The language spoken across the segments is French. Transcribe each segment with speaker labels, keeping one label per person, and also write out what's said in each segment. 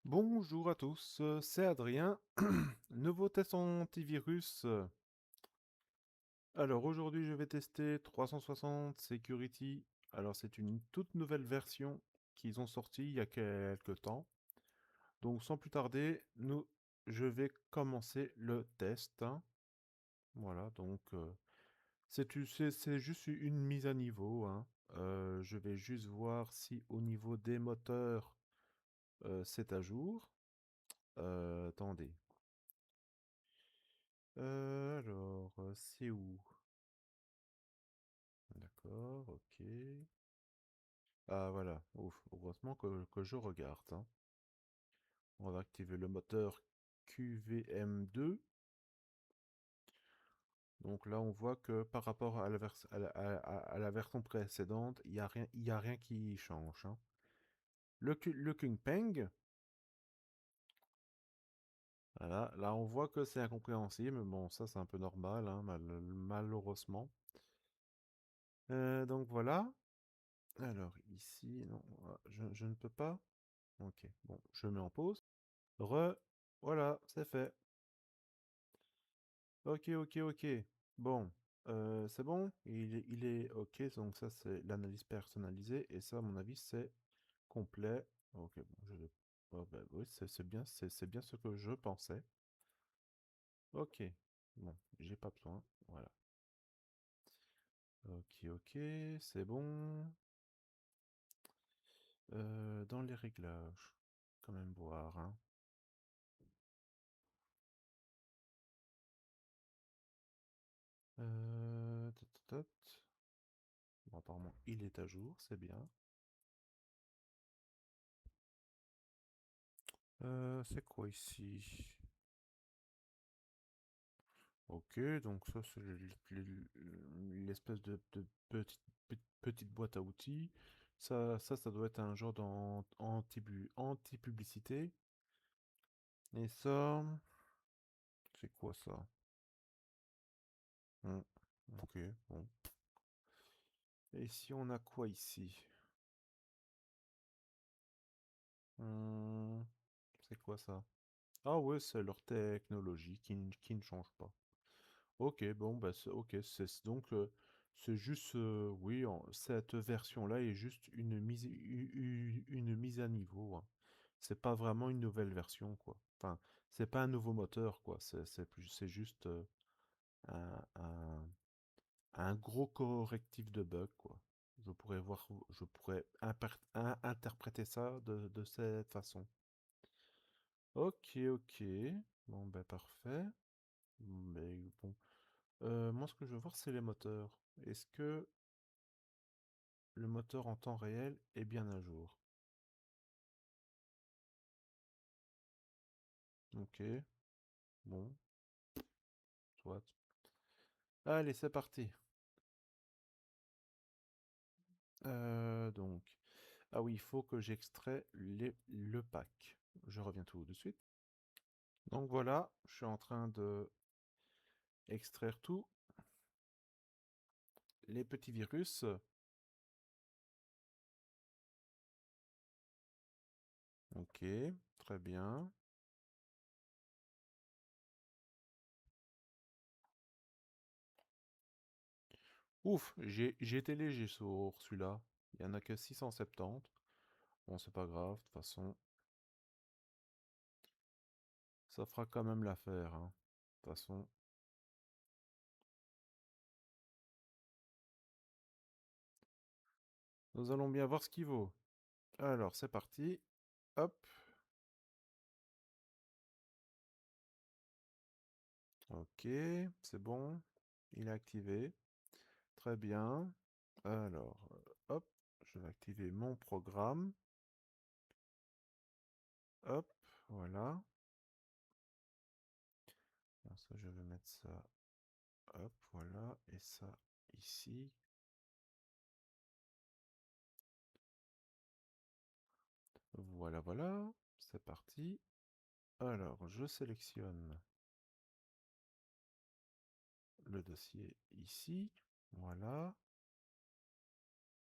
Speaker 1: Bonjour à tous, c'est Adrien. Nouveau test antivirus. Alors aujourd'hui je vais tester 360 Security. Alors c'est une toute nouvelle version qu'ils ont sortie il y a quelques temps. Donc sans plus tarder, je vais commencer le test, hein. Voilà, donc c'est juste une mise à niveau, hein. Je vais juste voir si au niveau des moteurs c'est à jour. Attendez. C'est où? D'accord, ok. Ah voilà, ouf, heureusement que je regarde, hein. On va activer le moteur QVM2. Donc là, on voit que par rapport à à la version précédente, il y a rien qui change, hein. Le Kung Peng, voilà, là on voit que c'est incompréhensible, mais bon, ça c'est un peu normal, hein, malheureusement. Donc voilà. Alors ici, non, je ne peux pas. Ok, bon, je mets en pause. Voilà, c'est fait. Ok, ok, ok. Bon, c'est bon. Il est ok. Donc ça, c'est l'analyse personnalisée. Et ça, à mon avis, c'est complet. Ok, bon, je vais. Oh, bah, oui, c'est bien, c'est bien ce que je pensais. Ok. Bon, j'ai pas besoin. Voilà. Ok, ok, c'est bon. Dans les réglages, quand même voir, hein. Tot, tot, tot. Bon, apparemment, il est à jour, c'est bien. C'est quoi ici? Ok, donc ça c'est l'espèce de petite boîte à outils. Ça doit être un genre anti-publicité. Et ça, c'est quoi ça? Hmm, ok, bon. Et ici on a quoi ici? Hmm, c'est quoi ça? Ah ouais, c'est leur technologie qui ne change pas. Ok, bon, bah, ok, donc c'est juste, oui, cette version-là est juste une mise à niveau, hein. C'est pas vraiment une nouvelle version, quoi. Enfin, c'est pas un nouveau moteur, quoi. C'est juste un, un gros correctif de bug, quoi. Je pourrais interpréter ça de cette façon. Ok, ok. Bon, ben parfait. Mais bon. Moi, ce que je veux voir, c'est les moteurs. Est-ce que le moteur en temps réel est bien à jour? Ok, bon, soit. Allez, c'est parti. Donc, ah oui, il faut que j'extrais le pack. Je reviens tout de suite. Donc voilà, je suis en train de extraire tout. Les petits virus. Ok, très bien. Ouf, j'ai été léger sur celui-là. Il n'y en a que 670. Bon, c'est pas grave, de toute façon, ça fera quand même l'affaire, hein. De toute façon, nous allons bien voir ce qu'il vaut. Alors, c'est parti. Hop. Ok, c'est bon. Il est activé. Très bien. Alors, hop. Je vais activer mon programme. Hop. Voilà. Alors ça, je vais mettre ça. Hop. Voilà. Et ça ici. Voilà, voilà. C'est parti. Alors, je sélectionne le dossier ici. Voilà.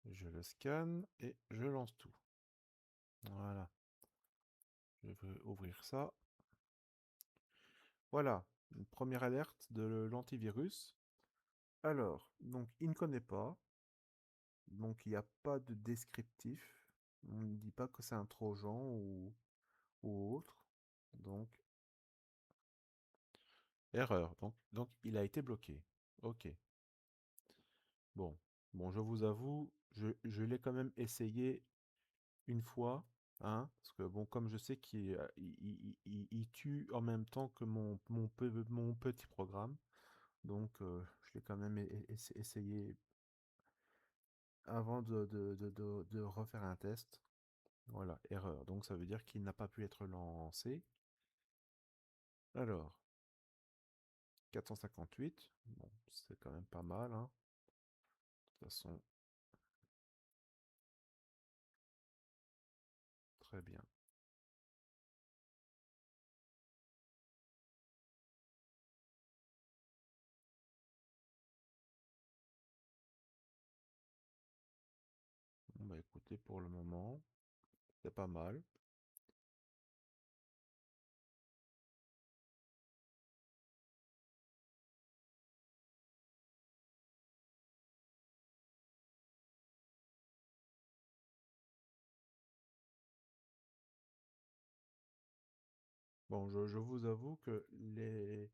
Speaker 1: Je le scanne et je lance tout. Voilà. ouvrir ça. Voilà, une première alerte de l'antivirus. Alors, donc il ne connaît pas, donc il n'y a pas de descriptif. On ne dit pas que c'est un trojan ou autre. Donc, erreur. Donc il a été bloqué. Ok. Bon. Bon, je vous avoue, je l'ai quand même essayé une fois. Hein, parce que bon, comme je sais qu'il tue en même temps que mon petit programme, donc je l'ai quand même essayé avant de refaire un test. Voilà, erreur. Donc ça veut dire qu'il n'a pas pu être lancé. Alors, 458. Bon, c'est quand même pas mal, hein. De toute façon, très bien. Bon, bah écoutez, pour le moment, c'est pas mal. Bon, je vous avoue que les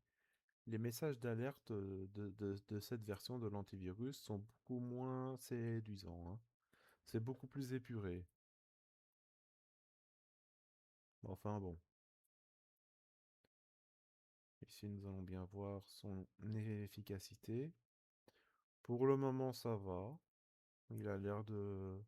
Speaker 1: messages d'alerte de cette version de l'antivirus sont beaucoup moins séduisants, hein. C'est beaucoup plus épuré. Enfin bon, ici nous allons bien voir son efficacité. Pour le moment, ça va. Il a l'air de...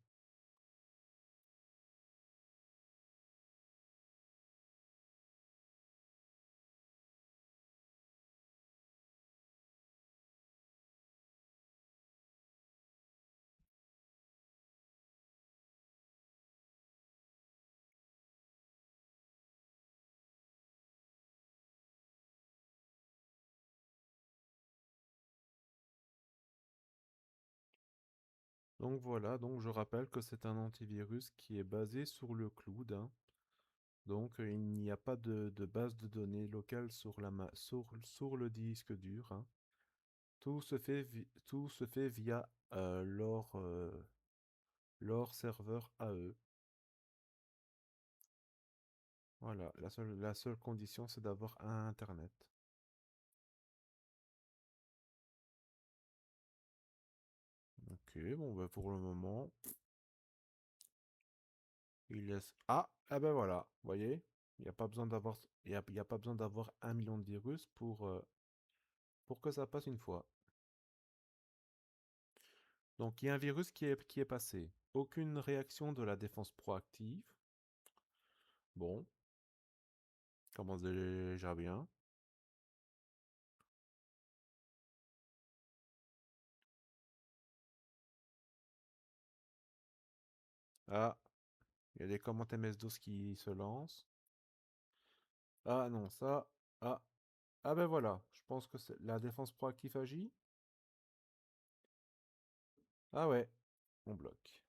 Speaker 1: Donc voilà, donc je rappelle que c'est un antivirus qui est basé sur le cloud, hein. Donc il n'y a pas de base de données locale sur le disque dur, hein. Tout se fait via leur serveur à eux. Voilà, la seule condition c'est d'avoir un internet. Ok, bon bah pour le moment, il laisse... Ah ben voilà, vous voyez, il n'y a pas besoin d'avoir, il y a pas besoin d'avoir 1 million de virus pour que ça passe une fois. Donc il y a un virus qui est passé. Aucune réaction de la défense proactive. Bon, commence déjà bien. Ah, il y a des commentaires MS-DOS qui se lancent. Ah non, ça... Ah, ah ben voilà, je pense que la défense proactive agit. Ah ouais, on bloque.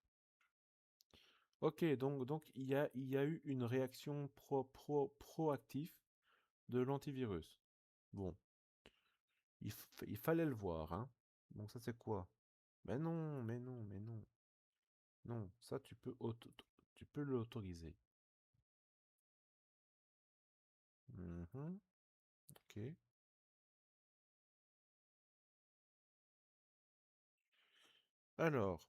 Speaker 1: Ok, donc il y a eu une réaction proactive de l'antivirus. Bon, il fallait le voir, hein. Donc ça c'est quoi? Mais non, mais non, mais non. Non, ça tu peux l'autoriser. Mhm, ok. Alors,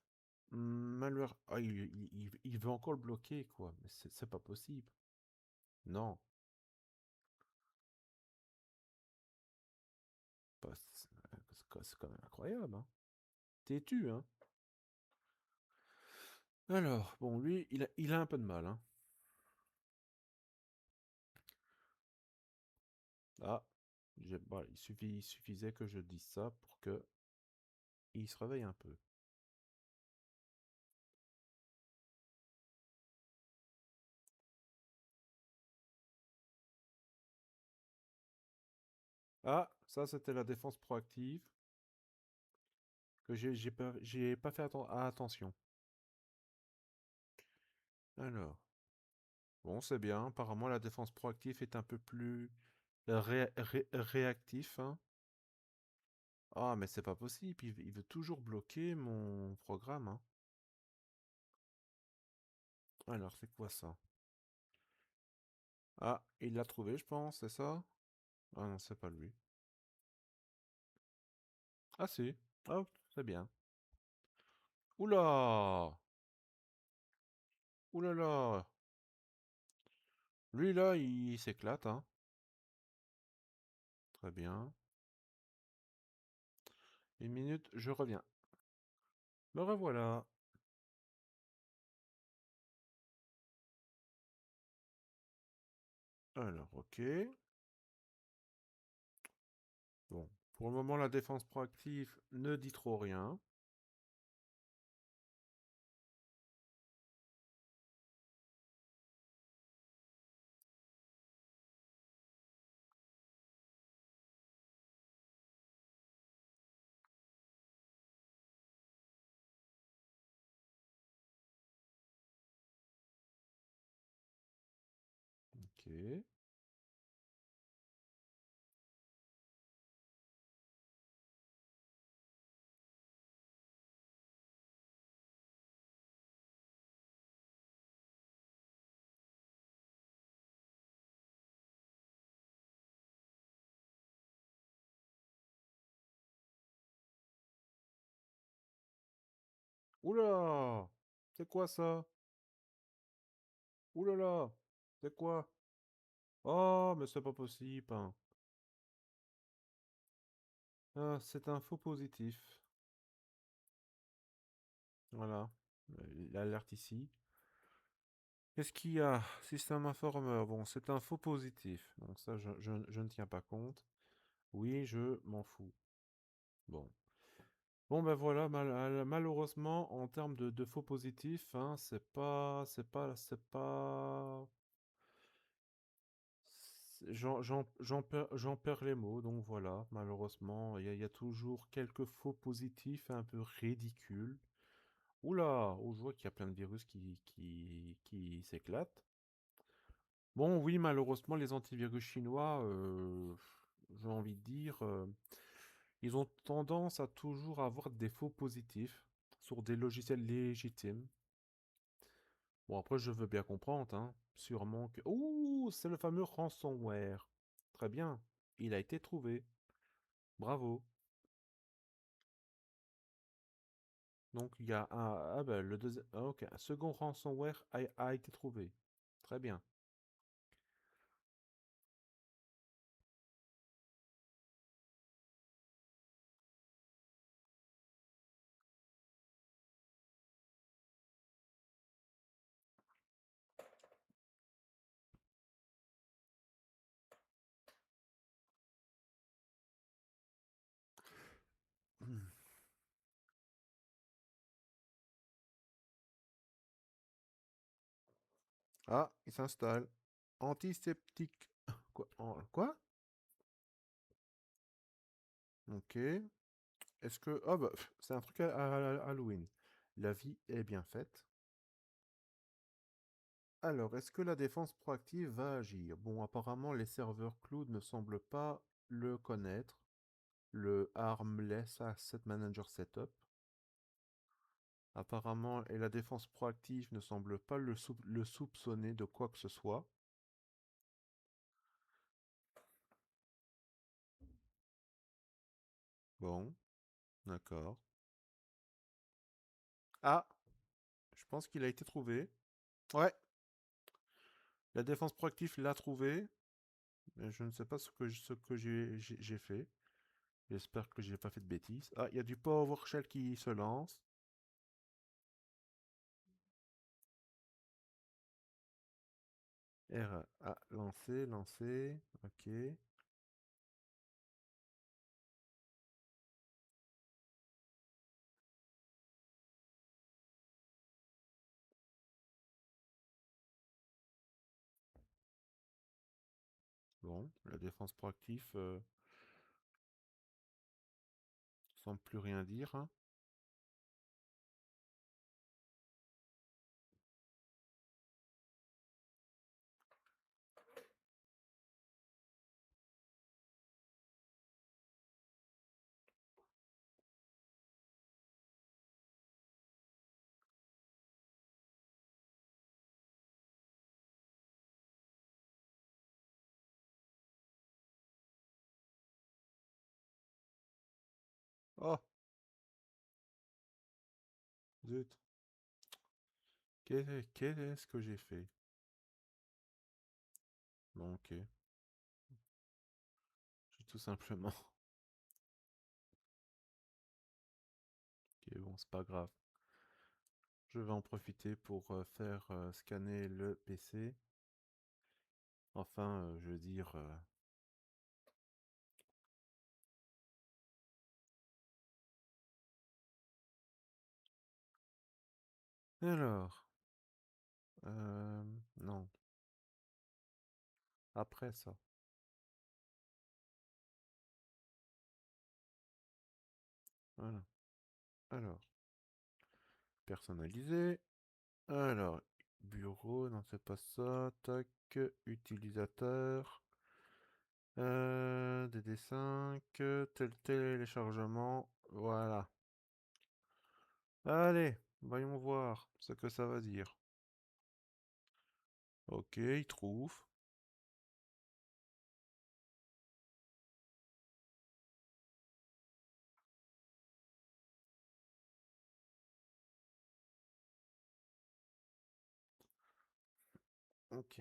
Speaker 1: malware... Ah, il veut encore le bloquer, quoi. Mais c'est pas possible. Non. C'est quand même incroyable, hein. Têtu, hein. Alors, bon, lui, il a un peu de mal, hein. Ah, voilà, il suffisait que je dise ça pour que il se réveille un peu. Ah, ça c'était la défense proactive que j'ai pas fait attention. Alors, Bon, c'est bien. Apparemment, la défense proactive est un peu plus réactif, hein. Ah, mais c'est pas possible. Il veut toujours bloquer mon programme, hein. Alors, c'est quoi ça? Ah, il l'a trouvé, je pense, c'est ça? Ah non, c'est pas lui. Ah si. Ah, c'est bien. Oula! Oula là! Lui là, il s'éclate, hein. Très bien. Une minute, je reviens. Me revoilà. Alors, ok. Bon. Pour le moment, la défense proactive ne dit trop rien. Ok. Oula! C'est quoi ça? Oula là! C'est quoi? Oh, mais c'est pas possible, hein. Ah, c'est un faux positif. Voilà. L'alerte ici. Qu'est-ce qu'il y a? Système informeur. Bon, c'est un faux positif. Donc ça, je ne tiens pas compte. Oui, je m'en fous. Bon. Bon, ben voilà, malheureusement, en termes de faux positifs, hein, j'en perds les mots, donc voilà, malheureusement, il y a toujours quelques faux positifs un peu ridicules. Oula, oh, je vois qu'il y a plein de virus qui s'éclatent. Bon, oui, malheureusement, les antivirus chinois, j'ai envie de dire, ils ont tendance à toujours avoir des faux positifs sur des logiciels légitimes. Bon, après, je veux bien comprendre, hein. Sûrement que... Ouh, c'est le fameux ransomware. Très bien, il a été trouvé. Bravo. Donc, il y a un... Ah ben, le deuxième... Ah, ok, un second ransomware a été trouvé. Très bien. Ah, il s'installe. Antiseptique. Quoi? Quoi? Ok. Est-ce que... Ah bah, c'est un truc à Halloween. La vie est bien faite. Alors, est-ce que la défense proactive va agir? Bon, apparemment, les serveurs cloud ne semblent pas le connaître. Le Harmless Asset Manager Setup. Apparemment, et la défense proactive ne semble pas le soupçonner de quoi que ce soit. Bon, d'accord. Ah, je pense qu'il a été trouvé. Ouais, la défense proactive l'a trouvé. Mais je ne sais pas ce que j'ai fait. J'espère que j'ai pas fait de bêtises. Ah, il y a du PowerShell qui se lance. R, ah, lancer, lancer. Ok. Bon, la défense proactive semble plus rien dire, hein. Oh, zut. Qu'est-ce que j'ai fait? Bon, ok. J'ai tout simplement. Ok, bon, c'est pas grave. Je vais en profiter pour faire scanner le PC. Enfin, je veux dire. Alors, non, après ça. Voilà. Alors, personnaliser. Alors, bureau, non, c'est pas ça. Tac, utilisateur. DD5, tel téléchargement. Voilà. Allez, voyons voir ce que ça va dire. Ok, il trouve. Ok,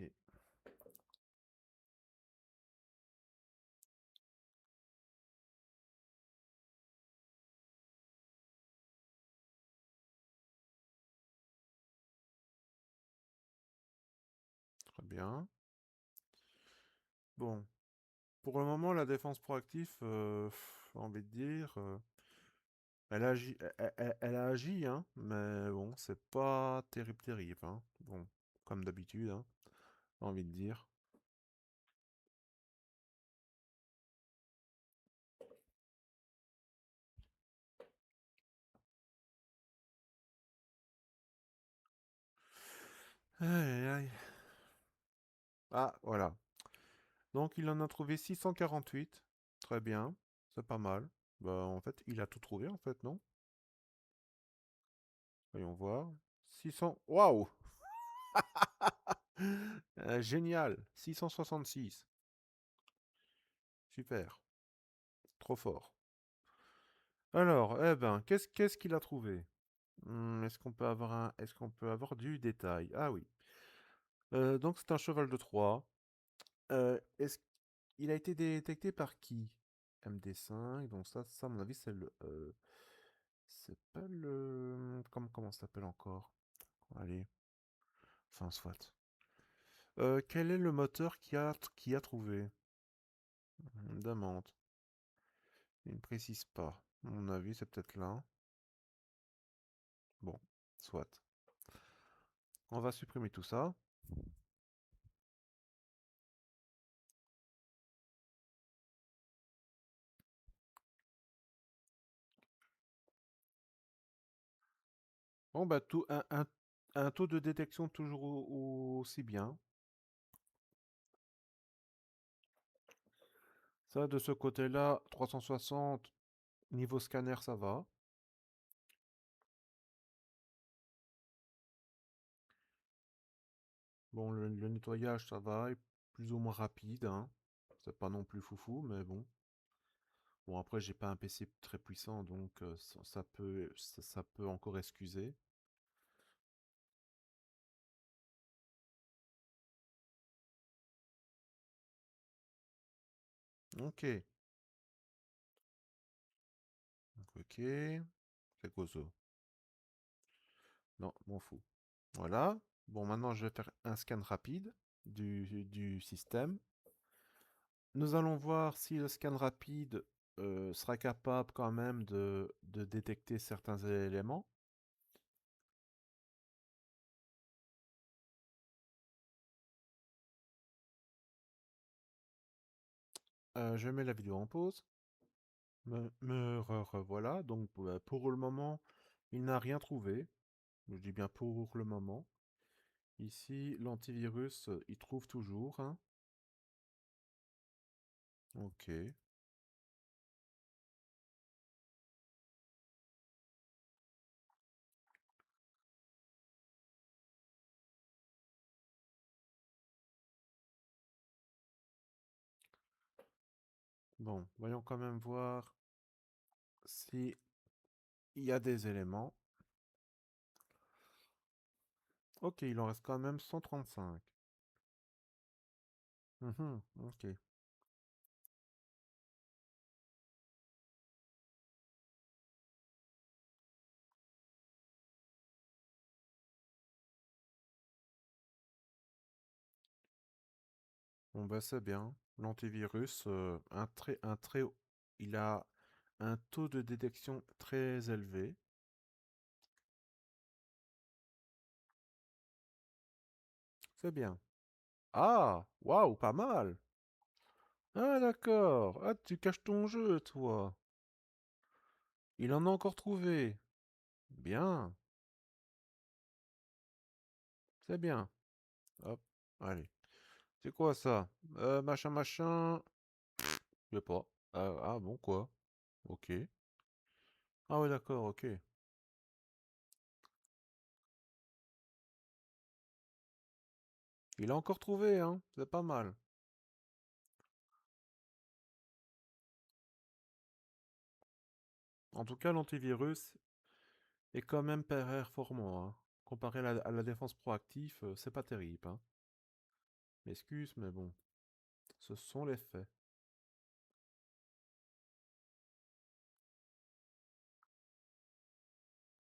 Speaker 1: très bien. Bon, pour le moment, la défense proactive, j'ai envie de dire, elle a agi, elle a agi, hein, mais bon, c'est pas terrible, terrible, hein. Bon, comme d'habitude, hein, j'ai envie de dire. Aïe, aïe, aïe. Ah, voilà. Donc, il en a trouvé 648. Très bien, c'est pas mal. Bah, en fait, il a tout trouvé, en fait, non? Voyons voir. 600. Waouh! Génial. 666. Super. Trop fort. Alors, eh ben, qu'est-ce qu'il a trouvé? Est-ce qu'on peut avoir du détail? Ah oui. Donc c'est un cheval de Troie. Est-ce qu'il a été détecté par qui? MD5. Donc ça, à mon avis, c'est pas le. Comment ça s'appelle encore? Allez. Enfin, soit. Quel est le moteur qui a trouvé? Demande. Il ne précise pas. À mon avis, c'est peut-être là. Bon, soit. On va supprimer tout ça. Bon, bah, un taux de détection toujours aussi bien. Ça, de ce côté-là, 360, niveau scanner, ça va. Bon, le nettoyage, ça va, est plus ou moins rapide, hein. C'est pas non plus foufou, mais bon. Bon, après, j'ai pas un PC très puissant, donc ça peut encore excuser. Ok. Ok. C'est quoi ça? Non, m'en fous. Voilà. Bon, maintenant, je vais faire un scan rapide du système. Nous allons voir si le scan rapide sera capable quand même de détecter certains éléments. Je mets la vidéo en pause. Revoilà. Donc pour le moment, il n'a rien trouvé. Je dis bien pour le moment. Ici, l'antivirus, il trouve toujours, hein. Ok. Bon, voyons quand même voir si il y a des éléments. Ok, il en reste quand même 135. Mhm, ok. Bon bah c'est bien. L'antivirus, il a un taux de détection très élevé. C'est bien. Ah, waouh, pas mal. Ah d'accord. Ah, tu caches ton jeu, toi. Il en a encore trouvé. Bien, c'est bien. Hop, allez. C'est quoi ça? Machin, machin. Je sais pas. Ah bon, quoi? Ok. Ah ouais, d'accord, ok. Il a encore trouvé, hein. C'est pas mal. En tout cas, l'antivirus est quand même performant, hein. Comparé à la défense proactive, c'est pas terrible, hein. M'excuse, mais bon, ce sont les faits.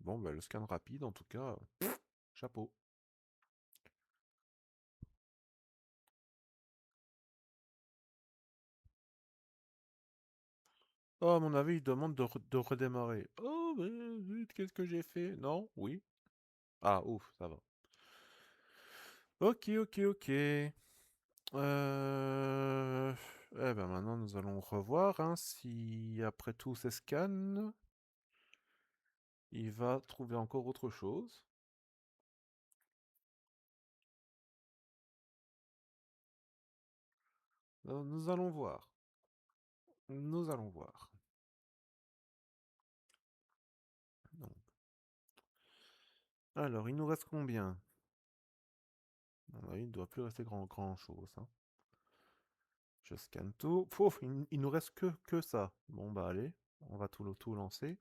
Speaker 1: Bon, bah, le scan rapide, en tout cas, chapeau. Oh, à mon avis, il demande de redémarrer. Oh, mais zut, qu'est-ce que j'ai fait? Non? Oui? Ah, ouf, ça va. Ok, ok, ok. Eh ben maintenant, nous allons revoir hein, si, après tous ces scans, il va trouver encore autre chose. Nous allons voir. Nous allons voir. Donc, alors, il nous reste combien? Il ne doit plus rester grand chose. Hein. Je scanne tout. Pouf, il nous reste que ça. Bon, bah allez, on va tout lancer.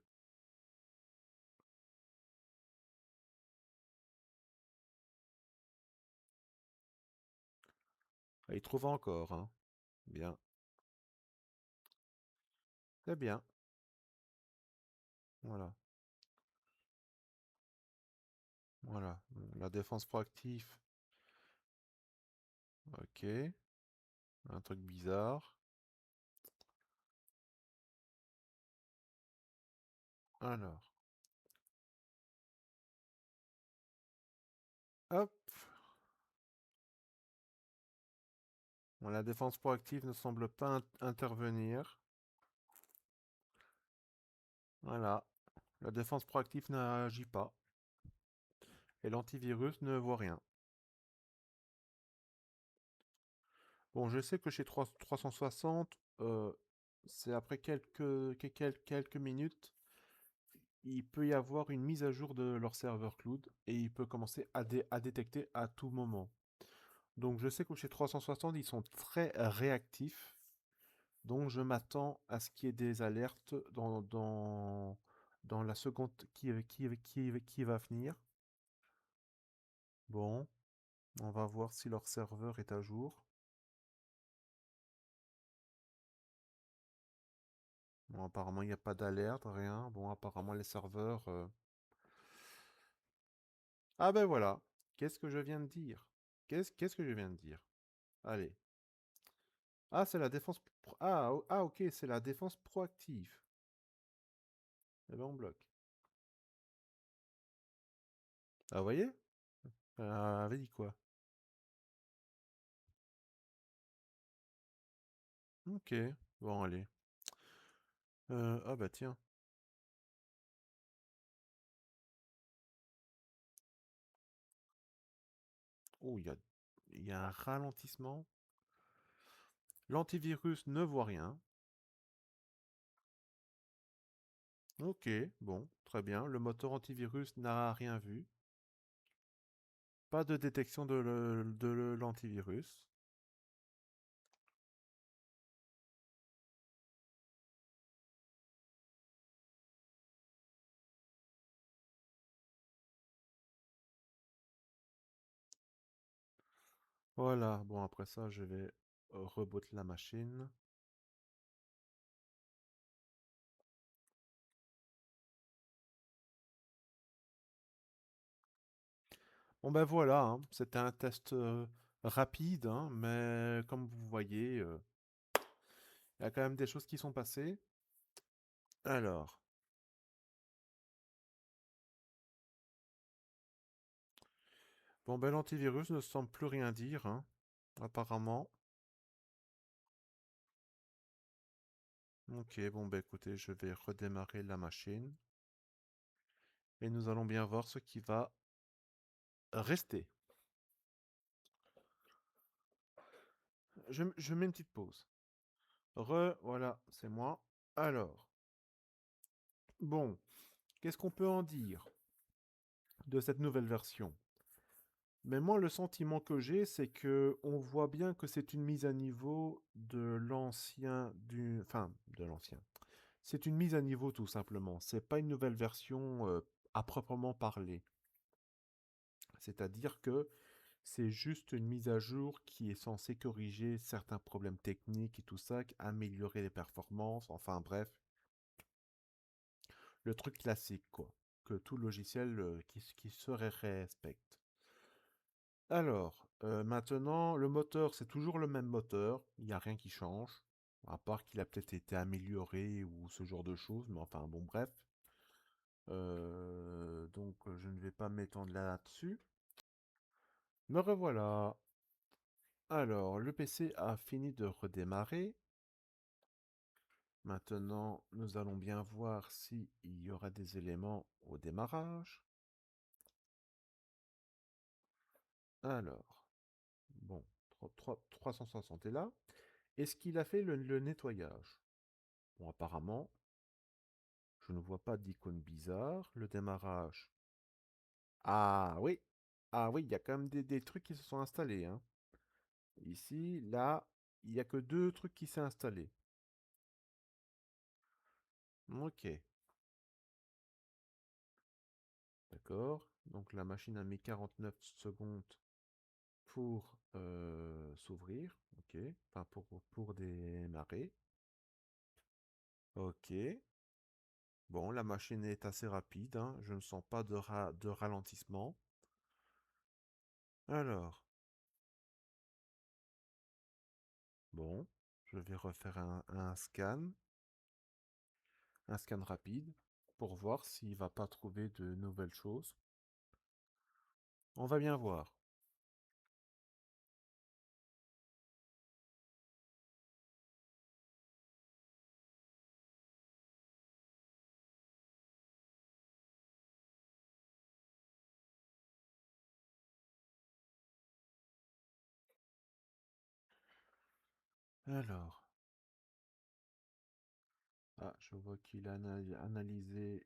Speaker 1: Ah, il trouve encore. Hein. Bien. C'est bien. Voilà. Voilà. La défense proactive. Ok. Un truc bizarre. Alors. Hop. Bon, la défense proactive ne semble pas intervenir. Voilà. La défense proactive n'agit pas. Et l'antivirus ne voit rien. Bon, je sais que chez 360, c'est après quelques minutes, il peut y avoir une mise à jour de leur serveur cloud et il peut commencer à détecter à tout moment. Donc je sais que chez 360, ils sont très réactifs. Donc je m'attends à ce qu'il y ait des alertes dans la seconde qui va venir. Bon, on va voir si leur serveur est à jour. Bon, apparemment, il n'y a pas d'alerte, rien. Bon, apparemment, les serveurs... Ah ben voilà. Qu'est-ce que je viens de dire? Qu'est-ce que je viens de dire? Allez. Ah, c'est la défense... Ah, ok, c'est la défense proactive. Eh ben, on bloque. Ah, vous voyez? Avait dit quoi? Ok. Bon, allez. Ah bah tiens. Oh, il y a un ralentissement. L'antivirus ne voit rien. Ok, bon, très bien. Le moteur antivirus n'a rien vu. Pas de détection de l'antivirus. Voilà, bon après ça, je vais reboot la machine. Bon ben voilà, hein, c'était un test rapide, hein, mais comme vous voyez, il y a quand même des choses qui sont passées. Alors, bon ben l'antivirus ne semble plus rien dire, hein, apparemment. Ok, bon ben écoutez, je vais redémarrer la machine et nous allons bien voir ce qui va rester. Je mets une petite pause. Voilà, c'est moi. Alors, bon, qu'est-ce qu'on peut en dire de cette nouvelle version? Mais moi, le sentiment que j'ai, c'est que on voit bien que c'est une mise à niveau de l'ancien, enfin, de l'ancien. C'est une mise à niveau tout simplement. C'est pas une nouvelle version à proprement parler. C'est-à-dire que c'est juste une mise à jour qui est censée corriger certains problèmes techniques et tout ça, améliorer les performances, enfin bref, le truc classique quoi, que tout logiciel qui se respecte. Alors, maintenant, le moteur, c'est toujours le même moteur, il n'y a rien qui change, à part qu'il a peut-être été amélioré ou ce genre de choses, mais enfin bon bref. Donc je ne vais pas m'étendre là-dessus. Me revoilà. Alors, le PC a fini de redémarrer. Maintenant, nous allons bien voir s'il y aura des éléments au démarrage. Alors, bon, 360 est là. Est-ce qu'il a fait le nettoyage? Bon, apparemment, je ne vois pas d'icône bizarre. Le démarrage. Ah oui! Ah oui, il y a quand même des trucs qui se sont installés, hein. Ici, là, il n'y a que deux trucs qui s'est installés. Ok, d'accord. Donc la machine a mis 49 secondes pour s'ouvrir. Ok, enfin pour démarrer. Ok. Bon, la machine est assez rapide, hein. Je ne sens pas de ralentissement. Alors, bon, je vais refaire un scan rapide, pour voir s'il va pas trouver de nouvelles choses. On va bien voir. Alors, ah, je vois qu'il a analysé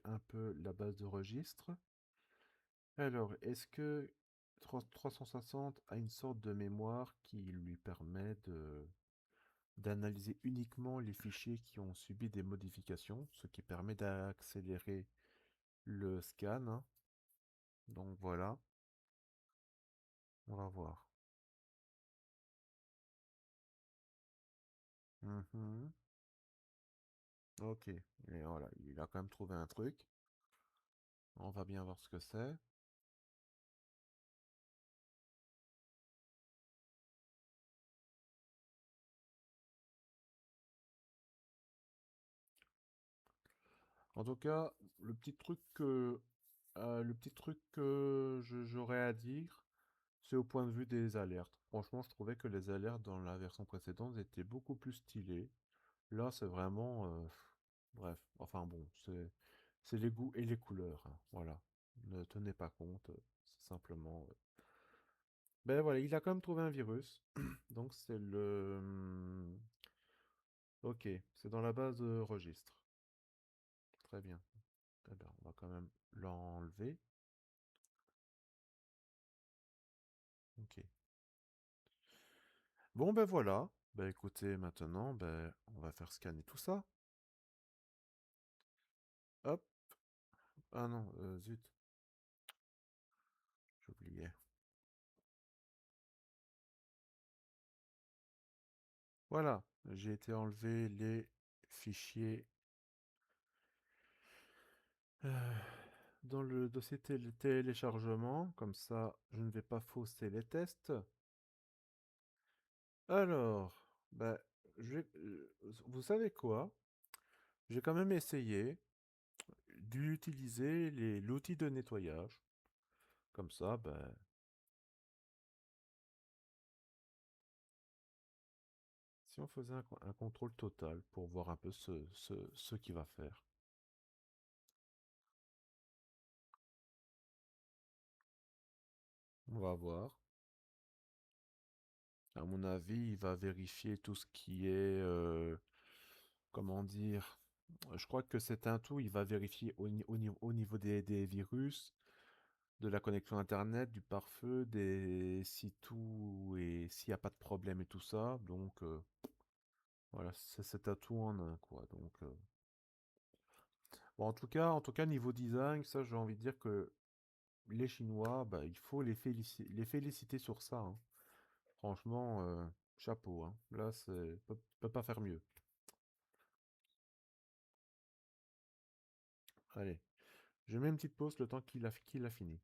Speaker 1: un peu la base de registre. Alors, est-ce que 360 a une sorte de mémoire qui lui permet d'analyser uniquement les fichiers qui ont subi des modifications, ce qui permet d'accélérer le scan, hein. Donc voilà, on va voir. Mhm. Ok, et voilà, il a quand même trouvé un truc. On va bien voir ce que c'est. En tout cas, le petit truc que j'aurais à dire, c'est au point de vue des alertes. Franchement, je trouvais que les alertes dans la version précédente étaient beaucoup plus stylées. Là, c'est vraiment, bref, enfin bon, c'est les goûts et les couleurs, hein, voilà. Ne tenez pas compte, c'est simplement. Ben voilà, il a quand même trouvé un virus. Donc c'est ok, c'est dans la base de registre. Très bien. Eh ben, on va quand même l'enlever. Ok. Bon ben voilà. Ben écoutez, maintenant, ben on va faire scanner tout ça. Hop. Ah non, zut, j'oubliais. Voilà, j'ai été enlever les fichiers euh, dans le dossier téléchargement, comme ça je ne vais pas fausser les tests. Alors, bah, vous savez quoi? J'ai quand même essayé d'utiliser l'outil de nettoyage. Comme ça, ben, si on faisait un contrôle total pour voir un peu ce qu'il va faire. On va voir. À mon avis, il va vérifier tout ce qui est, comment dire, je crois que c'est un tout. Il va vérifier au niveau des virus, de la connexion Internet, du pare-feu, si tout et s'il n'y a pas de problème et tout ça. Donc, voilà, c'est un tout en un, quoi. Donc, bon, en tout cas, niveau design, ça, j'ai envie de dire que les Chinois, bah, il faut les féliciter sur ça, hein. Franchement, chapeau, hein. Là, peut pas faire mieux. Allez, je mets une petite pause le temps qu'il a fini.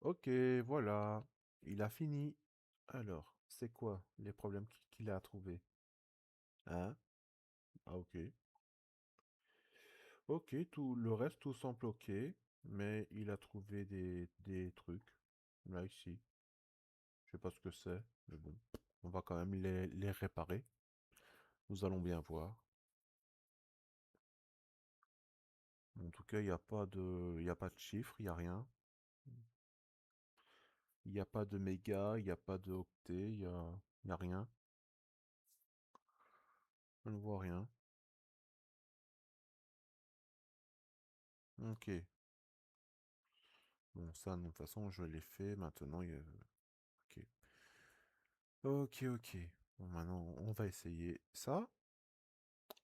Speaker 1: Ok, voilà, il a fini. Alors, c'est quoi les problèmes qu'il a trouvés? Hein? Ah, ok. Ok, tout le reste, tout semble ok, mais il a trouvé des trucs. Là, ici. Je sais pas ce que c'est, mais bon. On va quand même les réparer. Nous allons bien voir. En tout cas, il y a pas de chiffre, il y a rien. Il n'y a pas de méga, il n'y a pas de octet, il y a rien. On ne voit rien. Ok. Bon, ça, de toute façon, je l'ai fait. Maintenant, ok. Ok, ok. Bon, maintenant, on va essayer ça.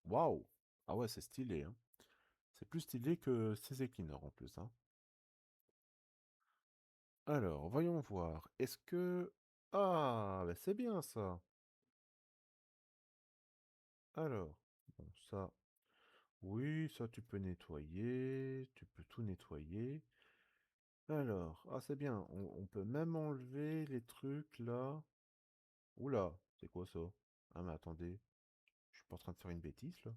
Speaker 1: Waouh! Ah ouais, c'est stylé, hein. C'est plus stylé que ces éclaireurs en plus, hein. Alors, voyons voir. Est-ce que... Ah, bah c'est bien ça. Alors, bon, ça... Oui, ça tu peux nettoyer. Tu peux tout nettoyer. Alors, ah c'est bien. On peut même enlever les trucs là. Oula, c'est quoi ça? Ah mais attendez, je suis pas en train de faire une bêtise là.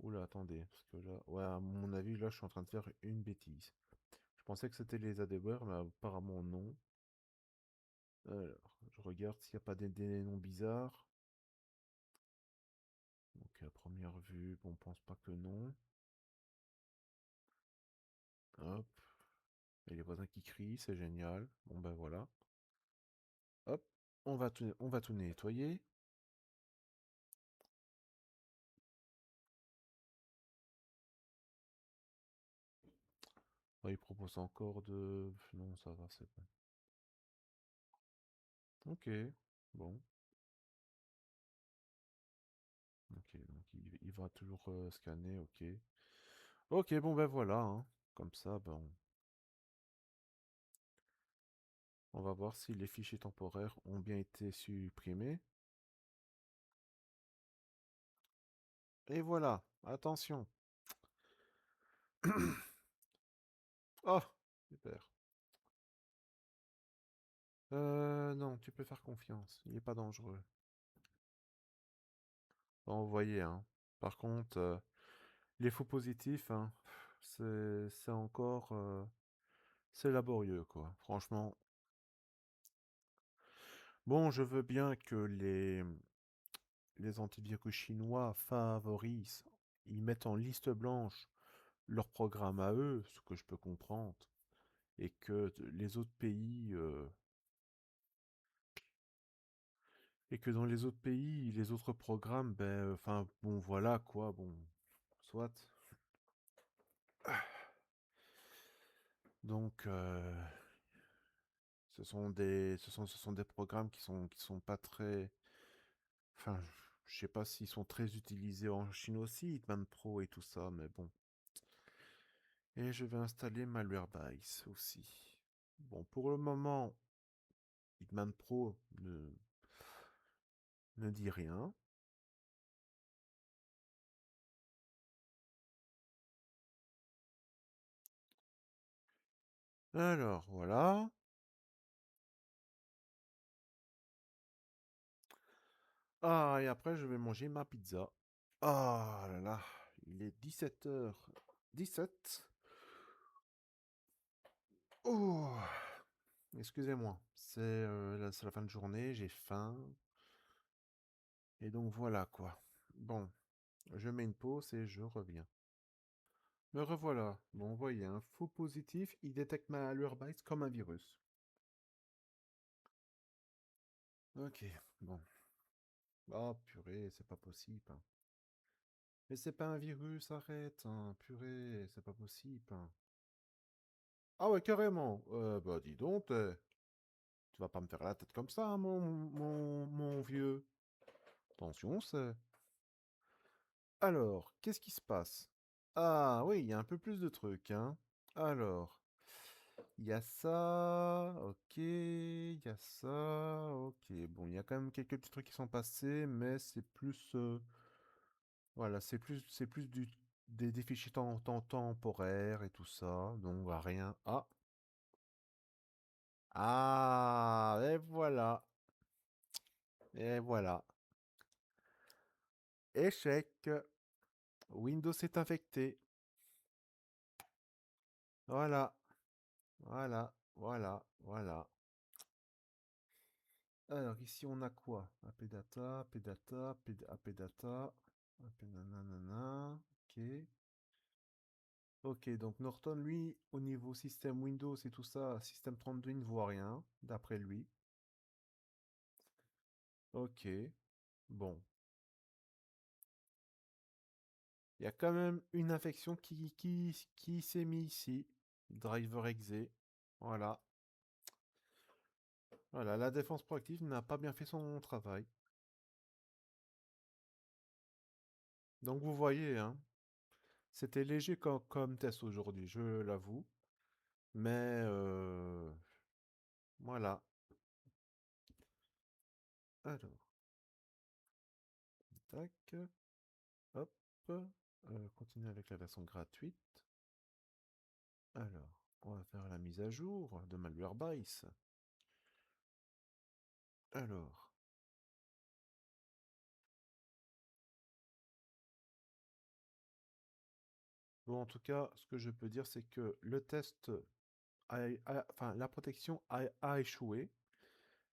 Speaker 1: Oula, attendez, parce que là, ouais, à mon avis, là, je suis en train de faire une bêtise. Je pensais que c'était les adware, mais apparemment non. Alors, je regarde s'il n'y a pas des noms bizarres. Donc, à première vue, bon, on pense pas que non. Hop. Et les voisins qui crient, c'est génial. Bon, ben voilà. Hop. On va tout nettoyer. Ah, il propose encore de... Non, ça va, c'est bon. Ok. Bon. Ok, donc il va toujours scanner, ok. Ok, bon ben voilà, hein. Comme ça, ben, on va voir si les fichiers temporaires ont bien été supprimés. Et voilà, attention. Oh, super. Non, tu peux faire confiance. Il n'est pas dangereux. Bon, vous voyez, hein. Par contre, les faux positifs, hein, c'est encore... c'est laborieux, quoi. Franchement. Bon, je veux bien que les antivirus chinois favorisent, ils mettent en liste blanche leur programme à eux, ce que je peux comprendre, et que les autres pays, et que dans les autres pays, les autres programmes, ben, enfin, bon, voilà quoi, bon, soit. Donc, ce sont des programmes qui sont pas très, enfin, je sais pas s'ils sont très utilisés en Chine aussi, Hitman Pro et tout ça, mais bon. Et je vais installer Malwarebytes aussi. Bon, pour le moment, Hitman Pro, ne dit rien. Alors, voilà. Ah, et après, je vais manger ma pizza. Ah là là, il est 17h17. Oh, excusez-moi, c'est la fin de journée, j'ai faim. Et donc voilà quoi. Bon, je mets une pause et je reviens. Me revoilà. Bon, vous voyez, un faux positif, il détecte ma Malwarebytes comme un virus. Ok, bon. Ah, purée, c'est pas possible, hein. Mais c'est pas un virus, arrête, hein. Purée, c'est pas possible, hein. Ah ouais, carrément. Bah dis donc, tu vas pas me faire la tête comme ça, hein, mon vieux. Attention, c'est... Alors, qu'est-ce qui se passe? Ah oui, il y a un peu plus de trucs, hein. Alors, il y a ça, ok, il y a ça, ok. Bon, il y a quand même quelques petits trucs qui sont passés, mais c'est plus, voilà, c'est plus des fichiers temporaires et tout ça, donc bah, rien. Ah, ah, et voilà, et voilà. Échec. Windows est infecté. Voilà, voilà, voilà, voilà. Alors ici on a quoi? APData, APData, APData, nanana, ok. Ok, donc Norton, lui, au niveau système Windows et tout ça, système 32, il ne voit rien, d'après lui. Ok, bon. Il y a quand même une infection qui s'est mise ici. Driver exe. Voilà. Voilà, la défense proactive n'a pas bien fait son travail. Donc vous voyez, hein, c'était léger comme test aujourd'hui, je l'avoue. Mais voilà. Alors, tac, hop. Continuer avec la version gratuite. Alors, on va faire la mise à jour de Malwarebytes. Alors, bon, en tout cas, ce que je peux dire, c'est que le test, enfin, la protection a échoué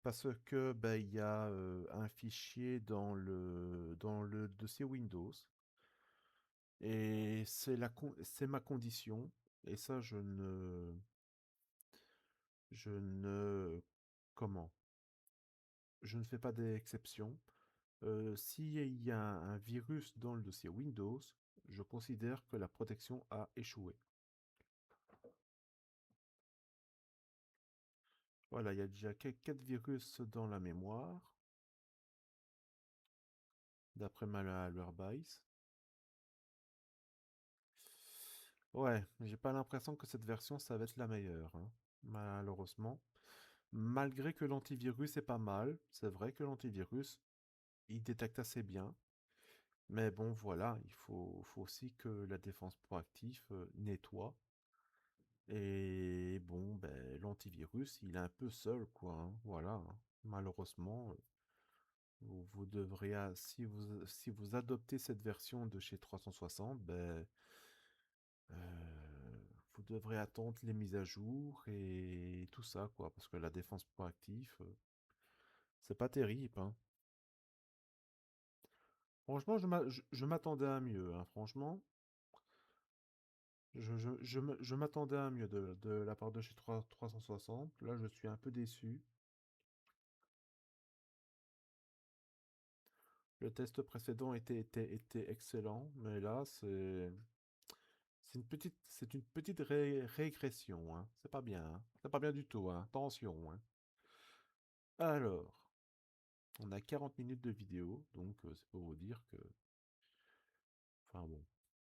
Speaker 1: parce que ben, il y a un fichier dans le dossier Windows et c'est ma condition et ça, je ne, comment? Je ne fais pas d'exception. S'il y a un virus dans le dossier Windows, je considère que la protection a échoué. Voilà, il y a déjà 4 virus dans la mémoire, d'après Malwarebytes. Ouais, j'ai pas l'impression que cette version, ça va être la meilleure, hein, malheureusement. Malgré que l'antivirus est pas mal, c'est vrai que l'antivirus, il détecte assez bien. Mais bon, voilà, il faut aussi que la défense proactive nettoie. Et bon, ben, l'antivirus, il est un peu seul, quoi, hein, voilà, hein. Malheureusement, vous devrez, si vous adoptez cette version de chez 360, ben, vous devrez attendre les mises à jour et tout ça, quoi, parce que la défense proactive, c'est pas terrible, hein. Franchement, je m'attendais à mieux, hein, franchement. Je m'attendais à mieux de la part de chez 360. Là, je suis un peu déçu. Le test précédent était excellent, mais là, c'est une petite régression, hein. C'est pas bien, hein. C'est pas bien du tout, hein. Attention, hein. Alors, on a 40 minutes de vidéo, donc c'est pour vous dire que, enfin bon,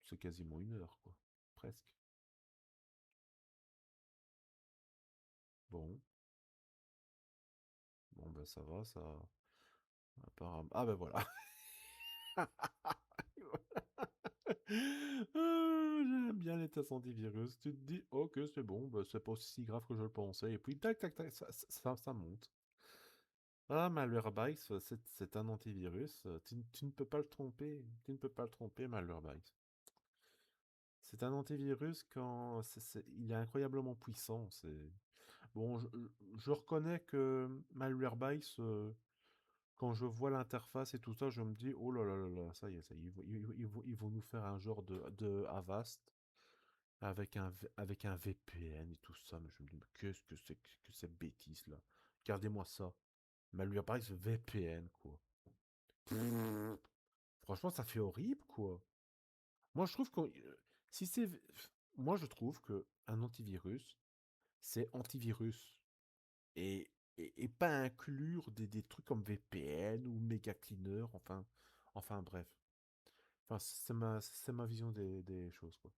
Speaker 1: c'est quasiment 1 heure, quoi. Presque. Bon, bon ben ça va, ça. Apparemment. Ah ben voilà. J'aime bien les tests antivirus. Tu te dis, ok, c'est bon, bah, c'est pas aussi si grave que je le pensais. Et puis, tac, tac, tac, ça monte. Ah, Malwarebytes, c'est un antivirus. Tu ne peux pas le tromper. Tu ne peux pas le tromper, Malwarebytes. C'est un antivirus quand il est incroyablement puissant. Bon, je reconnais que Malwarebytes, quand je vois l'interface et tout ça, je me dis, oh là là là là, ça y est, ils vont nous faire un genre de Avast avec un VPN et tout ça. Mais je me dis, mais qu'est-ce que c'est que cette bêtise-là? Regardez-moi ça. Malwarebytes VPN, quoi. Pff, franchement, ça fait horrible, quoi. Moi, je trouve que si c'est, moi, je trouve que un antivirus, c'est antivirus et, et pas inclure des trucs comme VPN ou Mega Cleaner, enfin bref. Enfin, c'est ma vision des choses, quoi.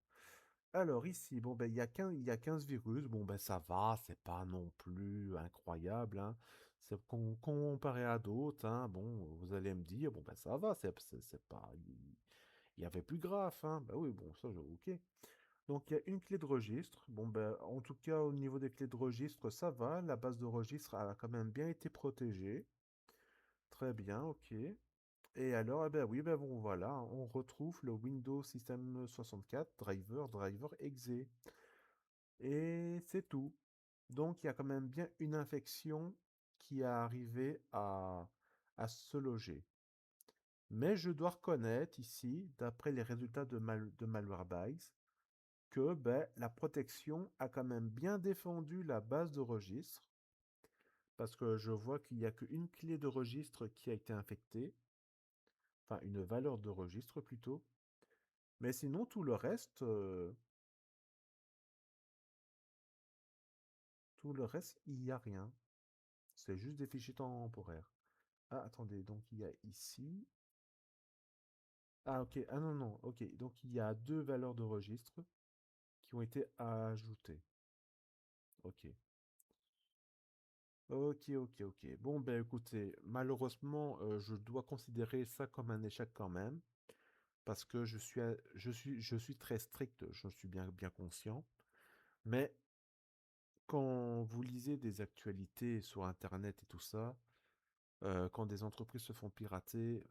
Speaker 1: Alors ici, bon ben il y a 15 virus, bon ben ça va, c'est pas non plus incroyable, hein. C'est comparé à d'autres, hein, bon, vous allez me dire, bon ben ça va, c'est pas, il y avait plus grave, hein. Ben oui, bon, ça, ok. Donc il y a une clé de registre. Bon ben en tout cas au niveau des clés de registre, ça va. La base de registre a quand même bien été protégée. Très bien, ok. Et alors, eh ben oui, ben bon voilà, on retrouve le Windows System 64 driver exe. Et c'est tout. Donc il y a quand même bien une infection qui est arrivée à se loger. Mais je dois reconnaître ici, d'après les résultats de Malwarebytes, que ben, la protection a quand même bien défendu la base de registre, parce que je vois qu'il n'y a qu'une clé de registre qui a été infectée, enfin une valeur de registre plutôt, mais sinon tout le reste, il n'y a rien. C'est juste des fichiers temporaires. Ah, attendez, donc il y a ici. Ah, ok, ah non, non, ok, donc il y a deux valeurs de registre qui ont été ajoutées. Ok. Ok, ok, ok. Bon, ben écoutez, malheureusement, je dois considérer ça comme un échec quand même, parce que je suis très strict, je suis bien conscient. Mais quand vous lisez des actualités sur Internet et tout ça, quand des entreprises se font pirater,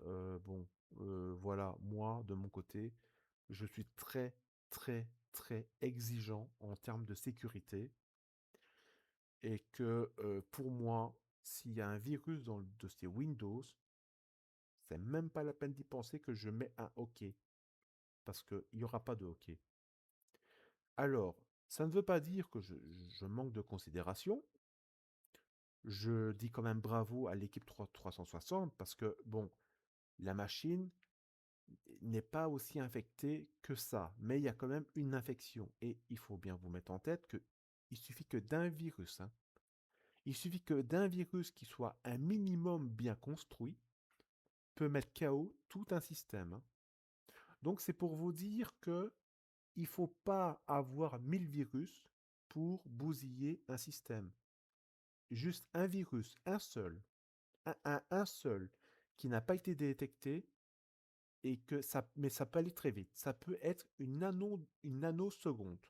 Speaker 1: bon, voilà, moi, de mon côté, je suis très, très, très exigeant en termes de sécurité et que pour moi, s'il y a un virus dans le dossier Windows, c'est même pas la peine d'y penser que je mets un OK, parce qu'il n'y aura pas de OK. Alors, ça ne veut pas dire que je manque de considération. Je dis quand même bravo à l'équipe 360 parce que, bon, la machine n'est pas aussi infectée que ça, mais il y a quand même une infection. Et il faut bien vous mettre en tête que il suffit que d'un virus, hein, il suffit que d'un virus qui soit un minimum bien construit peut mettre KO tout un système, hein. Donc c'est pour vous dire que il ne faut pas avoir 1000 virus pour bousiller un système. Juste un virus, un seul, un seul, qui n'a pas été détecté, et que ça, mais ça peut aller très vite. Ça peut être une nanoseconde.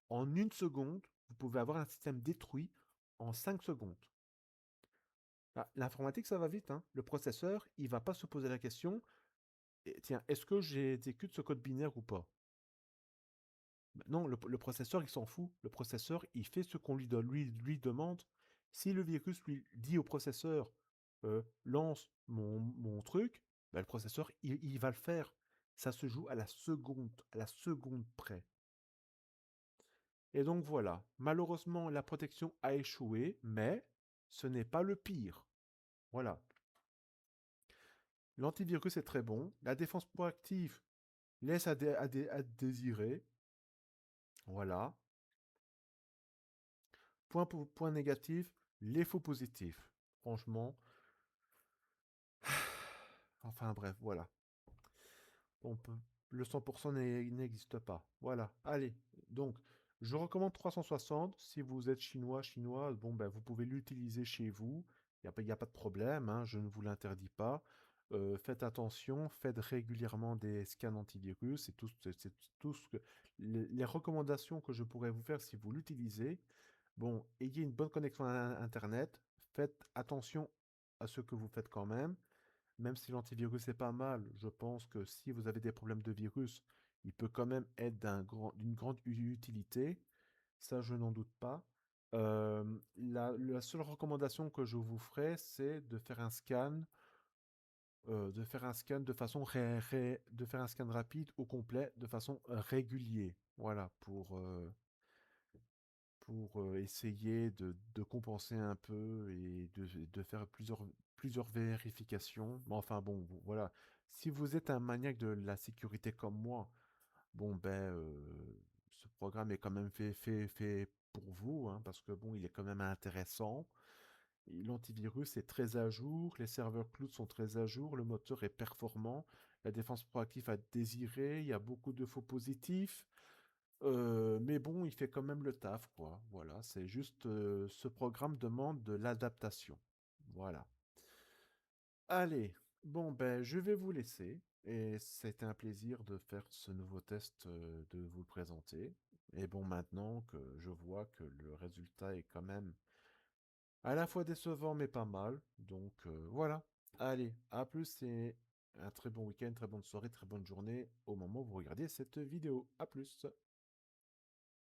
Speaker 1: En une seconde, vous pouvez avoir un système détruit en 5 secondes. Ah, l'informatique, ça va vite, hein. Le processeur, il va pas se poser la question, tiens, est-ce que j'exécute ce code binaire ou pas? Non, le processeur, il s'en fout. Le processeur, il fait ce qu'on lui demande. Si le virus lui dit au processeur, lance mon truc, bah, le processeur, il va le faire. Ça se joue à la seconde près. Et donc voilà, malheureusement, la protection a échoué, mais ce n'est pas le pire. Voilà. L'antivirus est très bon. La défense proactive laisse à désirer. Voilà. Point négatif, les faux positifs. Franchement, enfin bref, voilà. On peut, le 100% n'existe pas. Voilà, allez. Donc, je recommande 360. Si vous êtes chinois, bon, ben, vous pouvez l'utiliser chez vous y a pas de problème, hein, je ne vous l'interdis pas. Faites attention, faites régulièrement des scans antivirus, c'est tout ce que les recommandations que je pourrais vous faire si vous l'utilisez. Bon, ayez une bonne connexion à Internet, faites attention à ce que vous faites quand même. Même si l'antivirus est pas mal, je pense que si vous avez des problèmes de virus, il peut quand même être d'une grande utilité. Ça, je n'en doute pas. La seule recommandation que je vous ferai, c'est de faire un scan de façon de faire un scan rapide au complet de façon régulière. Voilà, pour essayer de compenser un peu et de faire plusieurs vérifications. Mais enfin bon, voilà. Si vous êtes un maniaque de la sécurité comme moi, bon ben ce programme est quand même fait pour vous, hein, parce que bon, il est quand même intéressant. L'antivirus est très à jour, les serveurs cloud sont très à jour, le moteur est performant, la défense proactive a désiré, il y a beaucoup de faux positifs. Mais bon, il fait quand même le taf, quoi. Voilà, c'est juste ce programme demande de l'adaptation. Voilà. Allez, bon ben je vais vous laisser et c'était un plaisir de faire ce nouveau test, de vous le présenter. Et bon, maintenant que je vois que le résultat est quand même à la fois décevant mais pas mal, donc voilà. Allez, à plus et un très bon week-end, très bonne soirée, très bonne journée au moment où vous regardez cette vidéo. À plus.